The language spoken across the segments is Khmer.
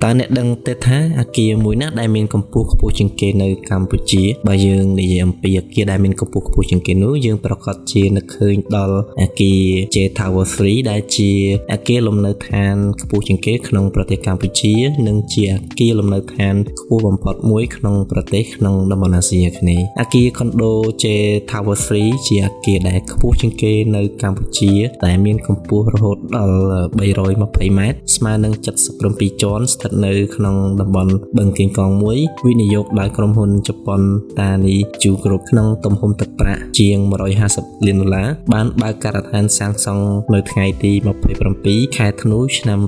តើអ្នកដឹងទេថាអគារមួយណាដែលមានកម្ពស់ខ្ពស់ជាងគេនៅកម្ពុជាបើយើងនិយាយអំពីអគារដែលមានកម្ពស់ខ្ពស់ជាងគេនោះយើងប្រកាសជានឹកឃើញដល់អគារ J Tower 3 ដែលជាអគារលំនៅឋានខ្ពស់ជាងគេក្នុងប្រទេសកម្ពុជានិងជាអគារលំនៅឋានខ្ពស់បំផុតមួយក្នុងប្រទេសក្នុងតំបន់អាស៊ីអាគ្នេយ៍អគារ Condo J Tower 3 ជាអគារដែលខ្ពស់ជាងគេនៅកម្ពុជាដែលមានកម្ពស់រហូតដល់320ម៉ែត្រស្មើនឹង77ជាន់ស្ថិតនៅក្នុងតំបន់បឹងកេងកងមួយវិនិយោគដោយក្រុមហ៊ុនជប៉ុន Taniju Group ក្នុងទំហំទឹកប្រាក់ជាង$150 លានបានបើកការដ្ឋានសាងសង់នៅថ្ងៃទី27ខែធ្នូឆ្នាំ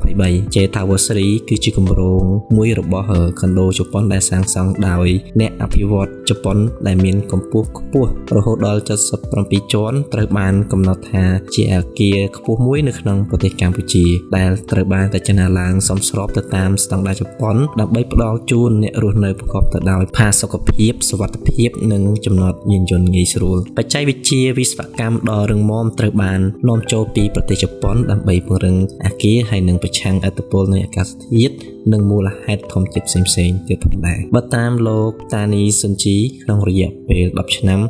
2023 J Tower 3 គឺជាគម្រោងមួយរបស់ខុនដូជប៉ុនដែលសាងសង់ដោយអ្នកអភិវឌ្ឍន៍ជប៉ុនដែលមានកម្ពស់ខ្ពស់រហូតដល់77ជាន់ត្រូវបានកំណត់ថាជាអគារខ្ពស់មួយនៅក្នុងប្រទេសកម្ពុជាដែលត្រូវបានរចនាឡើងសមស្របទៅតាមស្តង់ដារជប៉ុនដើម្បីផ្ដល់ជូនអ្នករស់នៅប្រកបទៅដោយផាសុកភាពសុវត្ថិភាពនិងចំណតយានយន្តងាយស្រួលបច្ចេកវិទ្យាវិស្វកម្មដ៏រឹងមាំត្រូវបាននាំចូលពីប្រទេសជប៉ុនដើម្បីពង្រឹងអគារហើយនឹងប្រឆាំងឥទ្ធិពលនៃអាកាសធាតុនិងមូលហេតុធម្មជាតិផ្សេងៗទៀតផងដែរបើតាមលោកតានីសុនជីក្នុងរយៈពេល10ឆ្នាំ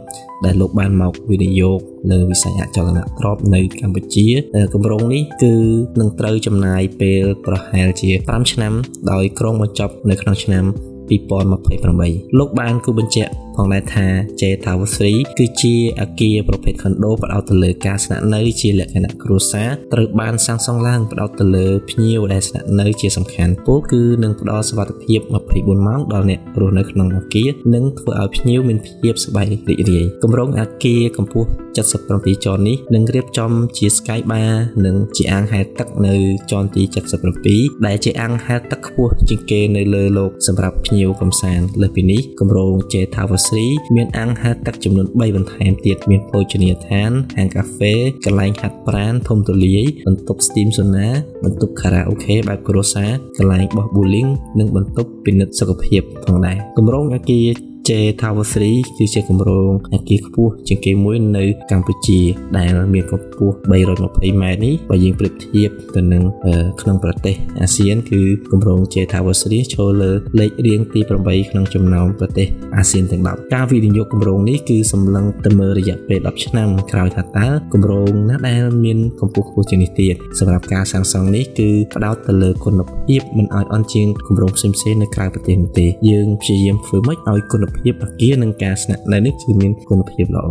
ដែលលោកបានមកវិនិយោគលើវិស័យអចលនទ្រព្យនៅកម្ពុជាគម្រោងនេះគឺនឹងត្រូវចំណាយពេលប្រហែលជា5ឆ្នាំដោយក្រុងបញ្ចប់នៅក្នុងឆ្នាំ2028លោកបានគូបញ្ជាក់ផងដែរថា J Tower 3 គឺជាអគារប្រភេទ Condo ផ្ដោតទៅលើការស្នាក់នៅជាលក្ខណៈគ្រួសារត្រូវបានសាងសង់ឡើងផ្ដោតទៅលើភ្ញៀវដែលស្នាក់នៅជាសំខាន់ពោលគឺនឹងផ្ដល់សុវត្ថិភាព24ម៉ោងដល់អ្នករស់នៅក្នុងអគារនិងធ្វើឲ្យភ្ញៀវមានភាពសប្បាយរីករាយគម្រោងអគារកម្ពស់77ជាន់នេះនឹងរៀបចំជា Sky Bar និងជាអាងហែលទឹកនៅជាន់ទី77ដែលជាអាងហែលទឹកខ្ពស់ជាងគេនៅលើโลกសម្រាប់ភ្ញៀវកម្សាន្តលើសពីនេះគម្រោង J Tower 3 មានអាងហែលទឹកចំនួន3បន្ថែមទៀតមានភោជនីយដ្ឋានហាងកាហ្វេកន្លែងហាត់ប្រាណធំទូលាយបន្ទប់ Steam Sauna បន្ទប់ខារ៉ាអូខេបែបគ្រួសារកន្លែងបោះ bowling និងបន្ទប់ពិនិត្យសុខភាពផងដែរគម្រោងអគារJ Tower 3 គឺជាគម្រោងអគារខ្ពស់ជាងគេមួយនៅកម្ពុជាដែលមានកម្ពស់320ម៉ែត្រនេះបើយើងប្រៀបធៀបទៅនឹងក្នុងប្រទេសអាស៊ានគឺគម្រោង J Tower 3ចូលលើលេខរៀងទី8ក្នុងចំណោមប្រទេសអាស៊ានទាំង10ការវិនិយោគគម្រោងនេះគឺសម្លឹងទៅមើលរយៈពេល10ឆ្នាំក្រោយថាតើគម្រោងណាដែលមានកម្ពស់ខ្ពស់ជាងនេះទៀតសម្រាប់ការសាងសង់នេះគឺផ្ដោតទៅលើគុណភាពមិនឲ្យអន់ជាងគម្រោងផ្សេងៗនៅក្រៅប្រទេសនោះទេយើងព្យាយាមធ្វើម៉េចឲ្យគុណភាពអគារនិងការស្នាក់នៅនេះគឺមានគុណភាពល្អ